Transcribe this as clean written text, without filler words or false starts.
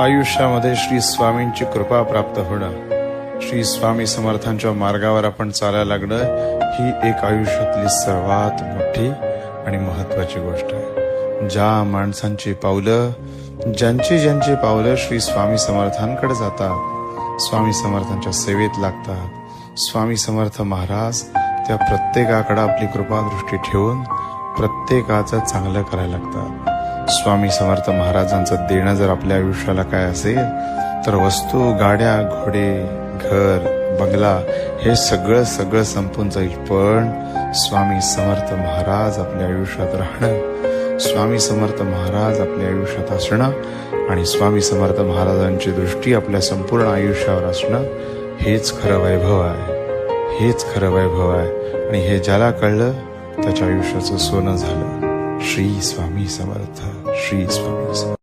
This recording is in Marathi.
आयुष्यामध्ये श्री स्वामींची कृपा प्राप्त होणं, श्री स्वामी समर्थांच्या मार्गावर आपण चालायला लागणं ही एक आयुष्यातली सर्वात मोठी आणि महत्वाची गोष्ट आहे. ज्या माणसांची पावलं, ज्यांची पावलं श्री स्वामी समर्थांकडे जातात, स्वामी समर्थांच्या सेवेत लागतात, स्वामी समर्थ महाराज त्या प्रत्येकाकडे आपली कृपा दृष्टी ठेवून प्रत्येकाचं चांगलं करायला लागतात. स्वामी समर्थ महाराजांचं देणं जर आपल्या आयुष्याला काय असेल तर वस्तू, गाड्या, घोडे, घर, बंगला हे सगळं संपून जाईल, पण स्वामी समर्थ महाराज आपल्या आयुष्यात राहणं, स्वामी समर्थ महाराज आपल्या आयुष्यात असणं आणि स्वामी समर्थ महाराजांची दृष्टी आपल्या संपूर्ण आयुष्यावर असणं हेच खरं वैभव आहे, हेच खरं वैभव आहे. आणि हे ज्याला कळलं त्याच्या आयुष्याचं सोनं झालं. श्री स्वामी समर्थ, श्री स्वामी समर्थ.